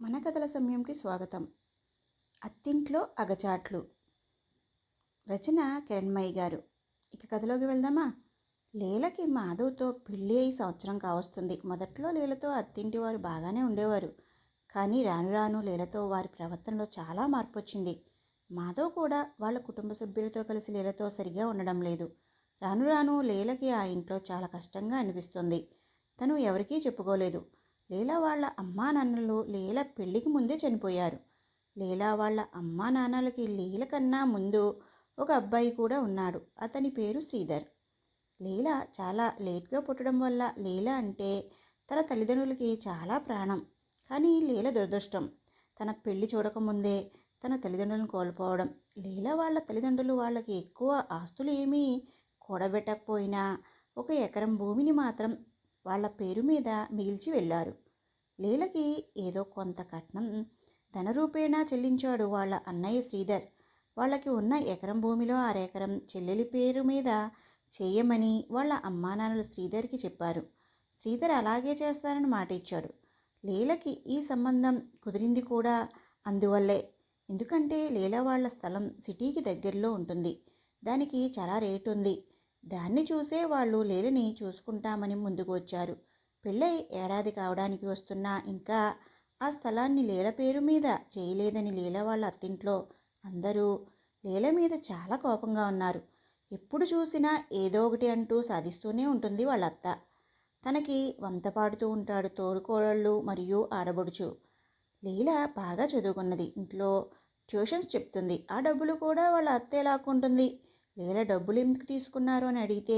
మన కథల సమయంకి స్వాగతం. అత్తింట్లో అగచాట్లు. రచన కిరణ్మయి గారు. ఇక కథలోకి వెళ్దామా? లీలకి మాధవ్తో పెళ్ళి అయి సంవత్సరం కావస్తుంది. మొదట్లో లీలతో అత్తింటి వారు బాగానే ఉండేవారు. కానీ రాను రాను లీలతో వారి ప్రవర్తనలో చాలా మార్పు వచ్చింది. మాధవ్ కూడా వాళ్ళ కుటుంబ సభ్యులతో కలిసి లీలతో సరిగా ఉండడం లేదు. రాను రాను లీలకి ఆ ఇంట్లో చాలా కష్టంగా అనిపిస్తుంది. తను ఎవరికీ చెప్పుకోలేదు. లీలా వాళ్ళ అమ్మా నాన్నలు లీల పెళ్లికి ముందే చనిపోయారు. లీలా వాళ్ళ అమ్మా నాన్నలకి లీల కన్నా ముందు ఒక అబ్బాయి కూడా ఉన్నాడు. అతని పేరు శ్రీధర్. లీల చాలా లేట్గా పుట్టడం వల్ల లీల అంటే తన తల్లిదండ్రులకి చాలా ప్రాణం. కానీ లీల దురదృష్టం తన పెళ్లి చూడకముందే తన తల్లిదండ్రులను కోల్పోవడం. లీల వాళ్ళ తల్లిదండ్రులు వాళ్ళకి ఎక్కువ ఆస్తులు ఏమీ కూడబెట్టకపోయినా 1 ఎకరం భూమిని మాత్రం వాళ్ళ పేరు మీద మిగిల్చి వెళ్ళారు. లీలకి ఏదో కొంత కట్నం ధనరూపేణా చెల్లించాడు వాళ్ళ అన్నయ్య శ్రీధర్. వాళ్ళకి ఉన్న ఎకరం భూమిలో 1/2 ఎకరం చెల్లెలి పేరు మీద చేయమని వాళ్ళ అమ్మానాన్నలు శ్రీధర్కి చెప్పారు. శ్రీధర్ అలాగే చేస్తానని మాట ఇచ్చాడు. లీలకి ఈ సంబంధం కుదిరింది కూడా అందువల్లే. ఎందుకంటే లీల వాళ్ళ స్థలం సిటీకి దగ్గరలో ఉంటుంది. దానికి చాలా రేటు ఉంది. దాన్ని చూసే వాళ్ళు లీలని చూసుకుంటామని ముందుకు వచ్చారు. పెళ్ళై ఏడాది కావడానికి వస్తున్నా ఇంకా ఆ స్థలాన్ని లీల పేరు మీద చేయలేదని లీల వాళ్ళ అత్తింట్లో అందరూ లీల మీద చాలా కోపంగా ఉన్నారు. ఎప్పుడు చూసినా ఏదో ఒకటి అంటూ సాధిస్తూనే ఉంటుంది వాళ్ళ అత్త. తనకి వంత పాడుతూ ఉంటాడు తోడుకోడళ్ళు మరియు ఆడబడుచు. లీల బాగా చదువుకున్నది. ఇంట్లో ట్యూషన్స్ చెప్తుంది. ఆ డబ్బులు కూడా వాళ్ళ అత్తే లాక్కుంటుంది. లీల డబ్బులు ఎందుకు తీసుకున్నారు అని అడిగితే,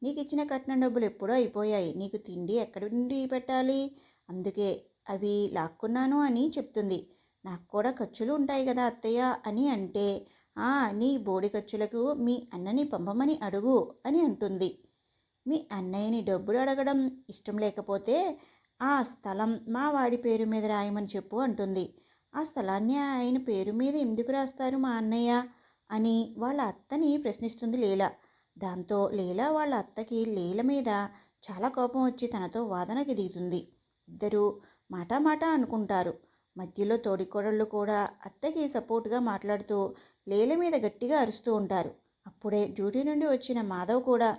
నీకు ఇచ్చిన కట్నం డబ్బులు ఎప్పుడో అయిపోయాయి. నీకు తిండి ఎక్కడి నుండి పెట్టాలి? అందుకే అవి లాక్కున్నాను అని చెప్తుంది. నాకు కూడా ఖర్చులు ఉంటాయి కదా అత్తయ్య అని అంటే, నీ బోడి ఖర్చులకు మీ అన్నని పంపమని అడుగు అని అంటుంది. మీ అన్నయ్యని డబ్బులు అడగడం ఇష్టం లేకపోతే ఆ స్థలం మా వాడి పేరు మీద రాయమని చెప్పు అంటుంది. ఆ స్థలాన్ని ఆయన పేరు మీద ఎందుకు రాస్తారు మా అన్నయ్య అని వాళ్ళ అత్తని ప్రశ్నిస్తుంది లీల. దాంతో లీల వాళ్ళ అత్తకి లీల మీద చాలా కోపం వచ్చి తనతో వాదనకి దిగుతుంది. ఇద్దరూ మాట అనుకుంటారు. మధ్యలో తోడికోడళ్ళు కూడా అత్తకి సపోర్ట్గా మాట్లాడుతూ లీల మీద గట్టిగా అరుస్తూ ఉంటారు. అప్పుడే డ్యూటీ నుండి వచ్చిన మాధవ్ కూడా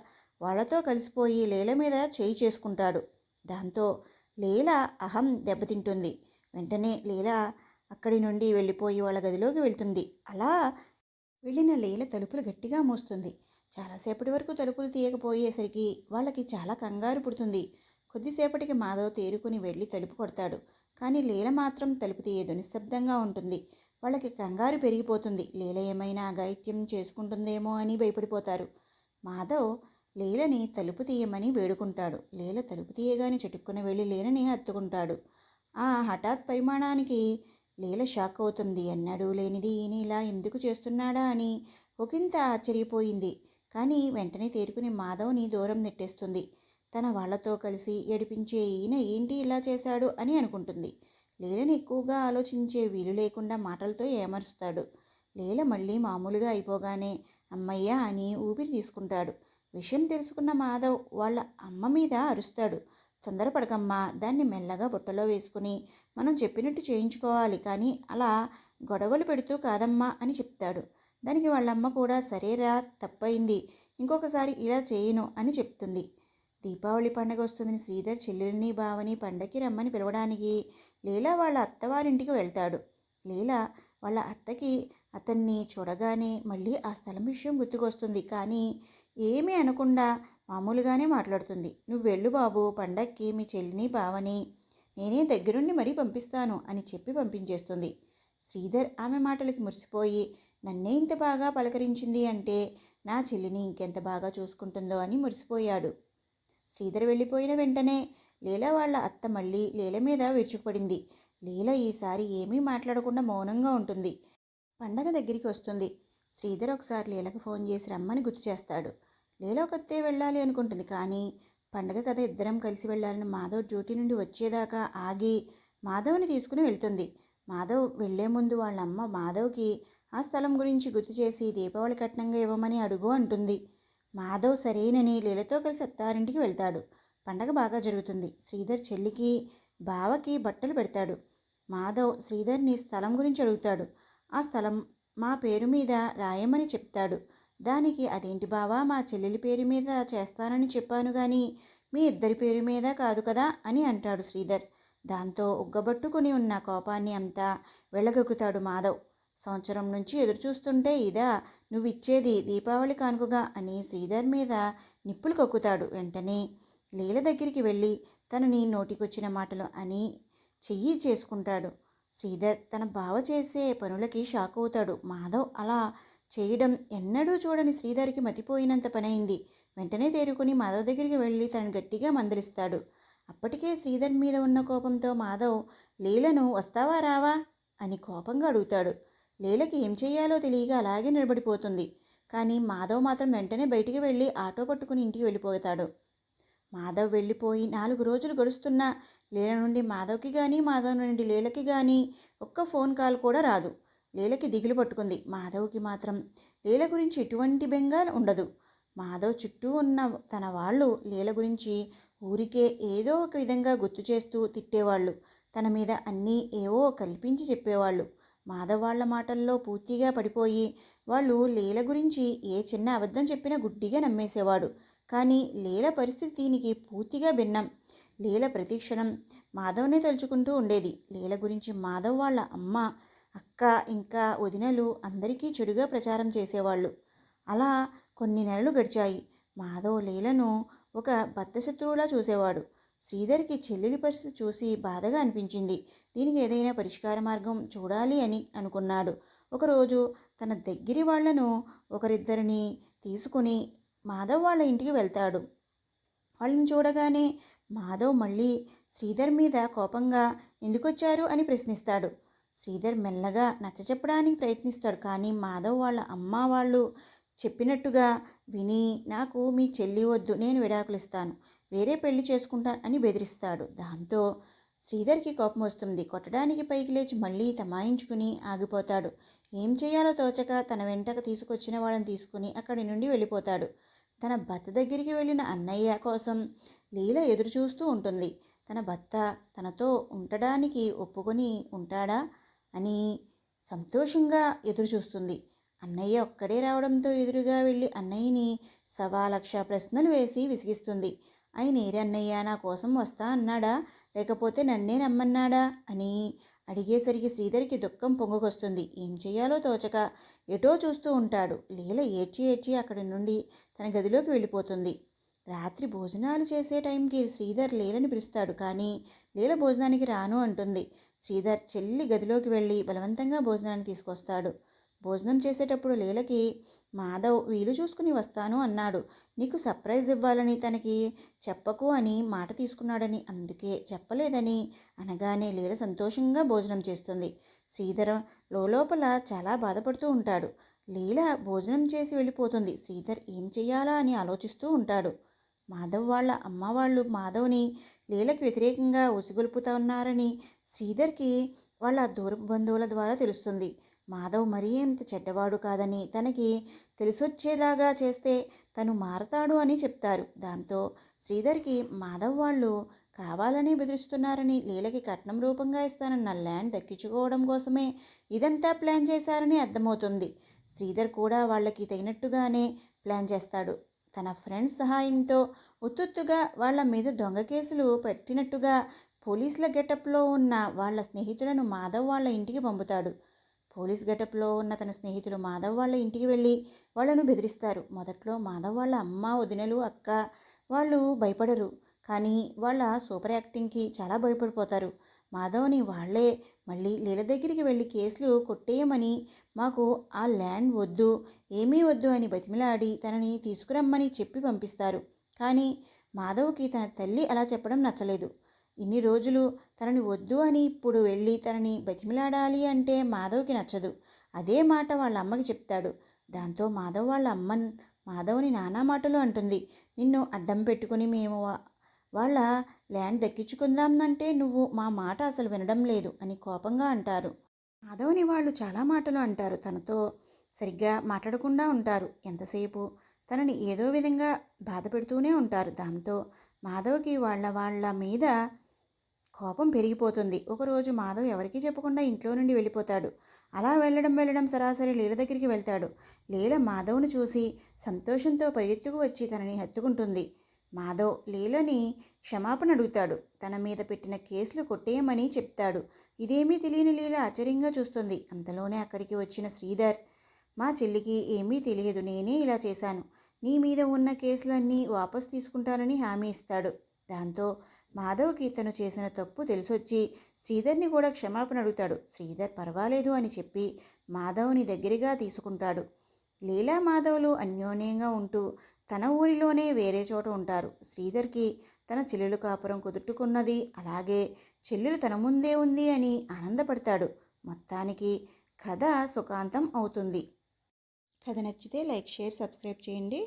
వాళ్లతో కలిసిపోయి లీల మీద చేయి చేసుకుంటాడు. దాంతో లీల అహం దెబ్బతింటుంది. వెంటనే లీల అక్కడి నుండి వెళ్ళిపోయి వాళ్ళ గదిలోకి వెళ్తుంది. అలా వెళ్ళిన లీల తలుపులు గట్టిగా మూస్తుంది. చాలాసేపటి వరకు తలుపులు తీయకపోయేసరికి వాళ్ళకి చాలా కంగారు పుడుతుంది. కొద్దిసేపటికి మాధవ్ తేరుకుని వెళ్ళి తలుపు కొడతాడు. కానీ లీల మాత్రం తలుపు తీయదు. నిశ్శబ్దంగా ఉంటుంది. వాళ్ళకి కంగారు పెరిగిపోతుంది. లీల ఏమైనా అఘాయిత్యం చేసుకుంటుందేమో అని భయపడిపోతారు. మాధవ్ లీలని తలుపు తీయమని వేడుకుంటాడు. లీల తలుపు తీయగానే చటుక్కున వెళ్ళి లీలని హత్తుకుంటాడు. ఆ హఠాత్ పరిమాణానికి లీల షాక్ అవుతుంది. ఎన్నడూ లేనిది ఈయన ఇలా ఎందుకు చేస్తున్నాడా అని ఒకంత ఆశ్చర్యపోయింది. కానీ వెంటనే తేరుకుని మాధవ్ని దూరం నెట్టేస్తుంది. తన వాళ్లతో కలిసి ఏడిపించే ఈయన ఏంటి ఇలా చేశాడు అని అనుకుంటుంది. లీలని ఎక్కువగా ఆలోచించే వీలు లేకుండా మాటలతో ఏమరుస్తాడు. లీల మళ్ళీ మామూలుగా అయిపోగానే అమ్మయ్య అని ఊపిరి తీసుకుంటాడు. విషయం తెలుసుకున్న మాధవ్ వాళ్ళ అమ్మ మీద అరుస్తాడు. తొందరపడకమ్మా, దాన్ని మెల్లగా బుట్టలో వేసుకుని మనం చెప్పినట్టు చేయించుకోవాలి, కానీ అలా గొడవలు పెడుతూ కాదమ్మా అని చెప్తాడు. దానికి వాళ్ళమ్మ కూడా సరేరా, తప్పయింది, ఇంకొకసారి ఇలా చేయను అని చెప్తుంది. దీపావళి పండగ వస్తుందని శ్రీధర్ చెల్లెల్ని బావని పండగకి రమ్మని పిలవడానికి లీలా వాళ్ళ అత్తవారింటికి వెళ్తాడు. లీలా వాళ్ళ అత్తకి అతన్ని చూడగానే మళ్ళీ ఆ స్థలం విషయం గుర్తుకొస్తుంది. కానీ ఏమీ అనకుండా మామూలుగానే మాట్లాడుతుంది. నువ్వు వెళ్ళు బాబు, పండక్కి మీ చెల్లిని బావని నేనే దగ్గరుండి మరీ పంపిస్తాను అని చెప్పి పంపించేస్తుంది. శ్రీధర్ ఆమె మాటలకి మురిసిపోయి, నన్నే ఇంత బాగా పలకరించింది అంటే నా చెల్లిని ఇంకెంత బాగా చూసుకుంటుందో అని మురిసిపోయాడు. శ్రీధర్ వెళ్ళిపోయిన వెంటనే లీల వాళ్ళ అత్త మళ్ళీ లీల మీద విరుచుకుపడింది. లీల ఈసారి ఏమీ మాట్లాడకుండా మౌనంగా ఉంటుంది. పండగ దగ్గరికి వస్తుంది. శ్రీధర్ ఒకసారి లీలకు ఫోన్ చేసి రమ్మని గుర్తు చేస్తాడు. లీల ఒకతే వెళ్ళాలి అనుకుంటుంది. కానీ పండగ కదా, ఇద్దరం కలిసి వెళ్ళాలని మాధవ్ డ్యూటీ నుండి వచ్చేదాకా ఆగి మాధవ్ని తీసుకుని వెళ్తుంది. మాధవ్ వెళ్లే ముందు వాళ్ళమ్మ మాధవ్కి ఆ స్థలం గురించి గుర్తు చేసి దీపావళి కట్నంగా ఇవ్వమని అడుగు అంటుంది. మాధవ్ సరేనని లీలతో కలిసి అత్తారింటికి వెళ్తాడు. పండగ బాగా జరుగుతుంది. శ్రీధర్ చెల్లికి బావకి బట్టలు పెడతాడు. మాధవ్ శ్రీధర్ని స్థలం గురించి అడుగుతాడు. ఆ స్థలం మా పేరు మీద రాయమని చెప్తాడు. దానికి అదేంటి బావా, మా చెల్లెలి పేరు మీద చేస్తానని చెప్పాను కానీ మీ ఇద్దరి పేరు మీద కాదు కదా అని అంటాడు శ్రీధర్. దాంతో ఉగ్గబట్టుకుని ఉన్న కోపాన్ని అంతా వెళ్ళగక్కుతాడు మాధవ్. సంవత్సరం నుంచి ఎదురుచూస్తుంటే ఇదా నువ్విచ్చేది దీపావళి కానుకగా అని శ్రీధర్ మీద నిప్పులు కక్కుతాడు. వెంటనే లీల దగ్గరికి వెళ్ళి తనని నోటికొచ్చిన మాటలు అని చెయ్యి చేసుకుంటాడు. శ్రీధర్ తన బావ చేసే పనులకి షాక్ అవుతాడు. మాధవ్ అలా చేయడం ఎన్నడూ చూడని శ్రీధర్కి మతిపోయినంత పనైంది. వెంటనే తేరుకుని మాధవ్ దగ్గరికి వెళ్ళి తనని గట్టిగా మందలిస్తాడు. అప్పటికే శ్రీధర్ మీద ఉన్న కోపంతో మాధవ్ లీలను వస్తావా రావా అని కోపంగా అడుగుతాడు. లీలకి ఏం చెయ్యాలో తెలియక అలాగే నిలబడిపోతుంది. కానీ మాధవ్ మాత్రం వెంటనే బయటికి వెళ్ళి ఆటో పట్టుకుని ఇంటికి వెళ్ళిపోతాడు. మాధవ్ వెళ్ళిపోయి 4 రోజులు గడుస్తున్నా లీల నుండి మాధవ్కి కానీ మాధవ్ నుండి లీలకి కానీ ఒక్క ఫోన్ కాల్ కూడా రాదు. లీలకి దిగులు పట్టుకుంది. మాధవ్కి మాత్రం లీల గురించి ఎటువంటి బెంగ ఉండదు. మాధవ్ చుట్టూ ఉన్న తన వాళ్ళు లీల గురించి ఊరికే ఏదో ఒక విధంగా గుర్తు చేస్తూ తిట్టేవాళ్ళు. తన మీద అన్నీ ఏవో కల్పించి చెప్పేవాళ్ళు. మాధవ్ వాళ్ళ మాటల్లో పూర్తిగా పడిపోయి వాళ్ళు లీల గురించి ఏ చిన్న అబద్ధం చెప్పినా గుడ్డిగా నమ్మేసేవాడు. కానీ లీల పరిస్థితి దీనికి పూర్తిగా భిన్నం. లీల ప్రతిక్షణం మాధవ్నే తలుచుకుంటూ ఉండేది. లీల గురించి మాధవ్ వాళ్ళ అమ్మ, అక్క ఇంకా వదినలు అందరికీ చెడుగా ప్రచారం చేసేవాళ్ళు. అలా కొన్ని నెలలు గడిచాయి. మాధవ్ లీలను ఒక బద్ధశత్రువులా చూసేవాడు. శ్రీధర్కి చెల్లెలి పరిస్థితి చూసి బాధగా అనిపించింది. దీనికి ఏదైనా పరిష్కార మార్గం చూడాలి అని అనుకున్నాడు. ఒకరోజు తన దగ్గరి వాళ్లను ఒకరిద్దరిని తీసుకుని మాధవ్ వాళ్ళ ఇంటికి వెళ్తాడు. వాళ్ళని చూడగానే మాధవ్ మళ్ళీ శ్రీధర్ మీద కోపంగా ఎందుకొచ్చారు అని ప్రశ్నిస్తాడు. శ్రీధర్ మెల్లగా నచ్చచెప్పడానికి ప్రయత్నిస్తాడు. కానీ మాధవ్ వాళ్ళ అమ్మ వాళ్ళు చెప్పినట్టుగా విని నాకు మీ చెల్లి వద్దు, నేను విడాకులు ఇస్తాను, వేరే పెళ్లి చేసుకుంటాను అని బెదిరిస్తాడు. దాంతో శ్రీధర్కి కోపం వస్తుంది. కొట్టడానికి పైకి లేచి మళ్ళీ తమాయించుకుని ఆగిపోతాడు. ఏం చేయాలో తోచక తన వెంటకు తీసుకొచ్చిన వాళ్ళని తీసుకుని అక్కడి నుండి వెళ్ళిపోతాడు. తన భర్త దగ్గరికి వెళ్ళిన అన్నయ్య కోసం లీల ఎదురు చూస్తూ ఉంటుంది. తన భర్త తనతో ఉండడానికి ఒప్పుకొని ఉంటాడా అని సంతోషంగా ఎదురు చూస్తుంది. అన్నయ్య ఒక్కడే రావడంతో ఎదురుగా వెళ్ళి అన్నయ్యని 1,00,000 ప్రశ్నలు వేసి విసిగిస్తుంది. ఆయనేరే అన్నయ్య, నా కోసం వస్తా అన్నాడా లేకపోతే నన్నే నమ్మన్నాడా అని అడిగేసరికి శ్రీధర్కి దుఃఖం పొంగుకొస్తుంది. ఏం చేయాలో తోచక ఎటో చూస్తూ ఉంటాడు. లీల ఏడ్చి ఏడ్చి అక్కడి నుండి తన గదిలోకి వెళ్ళిపోతుంది. రాత్రి భోజనాలు చేసే టైంకి శ్రీధర్ లీలని పిలుస్తాడు. కానీ లీల భోజనానికి రాను అంటుంది. శ్రీధర్ చెల్లి గదిలోకి వెళ్ళి బలవంతంగా భోజనాన్ని తీసుకొస్తాడు. భోజనం చేసేటప్పుడు లీలకి మాధవ్ వీలు చూసుకుని వస్తాను అన్నాడు. నీకు సర్ప్రైజ్ ఇవ్వాలని తనకి చెప్పకు అని మాట తీసుకున్నాడని అందుకే చెప్పలేదని అనగానే లీల సంతోషంగా భోజనం చేస్తుంది. శ్రీధర్ లోపల చాలా బాధపడుతూ ఉంటాడు. లీల భోజనం చేసి వెళ్ళిపోతుంది. శ్రీధర్ ఏం చెయ్యాలా అని ఆలోచిస్తూ ఉంటాడు. మాధవ్ వాళ్ళ అమ్మ వాళ్ళు మాధవ్ని లీలకి వ్యతిరేకంగా ఉసిగొల్పుతున్నారని శ్రీధర్కి వాళ్ళ దూరపు బంధువుల ద్వారా తెలుస్తుంది. మాధవ్ మరీ అంత చెడ్డవాడు కాదని, తనకి తెలిసొచ్చేలాగా చేస్తే తను మారతాడు అని చెప్తారు. దాంతో శ్రీధర్కి మాధవ్ వాళ్ళు కావాలని బెదిరిస్తున్నారని, లీలకి కట్నం రూపంగా ఇస్తానన్న ల్యాండ్ దక్కించుకోవడం కోసమే ఇదంతా ప్లాన్ చేశారని అర్థమవుతుంది. శ్రీధర్ కూడా వాళ్ళకి తగినట్టుగానే ప్లాన్ చేస్తాడు. తన ఫ్రెండ్స్ సహాయంతో ఉత్తుత్తుగా వాళ్ళ మీద దొంగ కేసులు పెట్టినట్టుగా పోలీసుల గెటప్లో ఉన్న వాళ్ళ స్నేహితులను మాధవ్ వాళ్ళ ఇంటికి పంపుతాడు. పోలీస్ గెటప్లో ఉన్న తన స్నేహితులు మాధవ్ వాళ్ళ ఇంటికి వెళ్ళి వాళ్ళను బెదిరిస్తారు. మొదట్లో మాధవ్ వాళ్ళ అమ్మ, వదినలు, అక్క వాళ్ళు భయపడరు. కానీ వాళ్ళ సూపర్ యాక్టింగ్కి చాలా భయపడిపోతారు. మాధవ్ని వాళ్లే మళ్ళీ లీల దగ్గరికి వెళ్ళి కేసులు కొట్టేయమని, మాకు ఆ ల్యాండ్ వద్దు, ఏమీ వద్దు అని బతిమిలాడి తనని తీసుకురమ్మని చెప్పి పంపిస్తారు. కానీ మాధవ్కి తన తల్లి అలా చెప్పడం నచ్చలేదు. ఇన్ని రోజులు తనని వద్దు అని ఇప్పుడు వెళ్ళి తనని బతిమిలాడాలి అంటే మాధవ్కి నచ్చదు. అదే మాట వాళ్ళ అమ్మకి చెప్తాడు. దాంతో మాధవ్ వాళ్ళ అమ్మ మాధవ్ని నానా మాటలు అంటుంది. నిన్ను అడ్డం పెట్టుకుని మేము వాళ్ళ ల్యాండ్ దక్కించుకుందామంటే నువ్వు మా మాట అసలు వినడం లేదు అని కోపంగా అంటారు. మాధవ్ని వాళ్ళు చాలా మాటలు అంటారు. తనతో సరిగ్గా మాట్లాడకుండా ఉంటారు. ఎంతసేపు తనని ఏదో విధంగా బాధ పెడుతూనే ఉంటారు. దాంతో మాధవ్కి వాళ్ళ మీద కోపం పెరిగిపోతుంది. ఒకరోజు మాధవ్ ఎవరికీ చెప్పకుండా ఇంట్లో నుండి వెళ్ళిపోతాడు. అలా వెళ్ళడం సరాసరి లీల దగ్గరికి వెళ్తాడు. లీల మాధవ్ను చూసి సంతోషంతో పరిగెత్తుకు వచ్చి తనని హత్తుకుంటుంది. మాధవ్ లీలని క్షమాపణ అడుగుతాడు. తన మీద పెట్టిన కేసులు కొట్టేయమని చెప్తాడు. ఇదేమీ తెలియని లీల ఆశ్చర్యంగా చూస్తుంది. అంతలోనే అక్కడికి వచ్చిన శ్రీధర్, మా చెల్లికి ఏమీ తెలియదు, నేనే ఇలా చేశాను, నీ మీద ఉన్న కేసులన్నీ వాపసు తీసుకుంటానని హామీ ఇస్తాడు. దాంతో మాధవ్కి తను చేసిన తప్పు తెలిసొచ్చి శ్రీధర్ని కూడా క్షమాపణ అడుగుతాడు. శ్రీధర్ పర్వాలేదు అని చెప్పి మాధవ్ని దగ్గరగా తీసుకుంటాడు. లీలా మాధవ్లు అన్యోన్యంగా ఉంటూ తన ఊరిలోనే వేరే చోట ఉంటారు. శ్రీధర్కి తన చెల్లెలు కాపురం కుదుర్చుకున్నది, అలాగే చెల్లెలు తన ముందే ఉంది అని ఆనందపడతాడు. మొత్తానికి కథ సుఖాంతం అవుతుంది. కథ నచ్చితే లైక్, షేర్, సబ్స్క్రైబ్ చేయండి.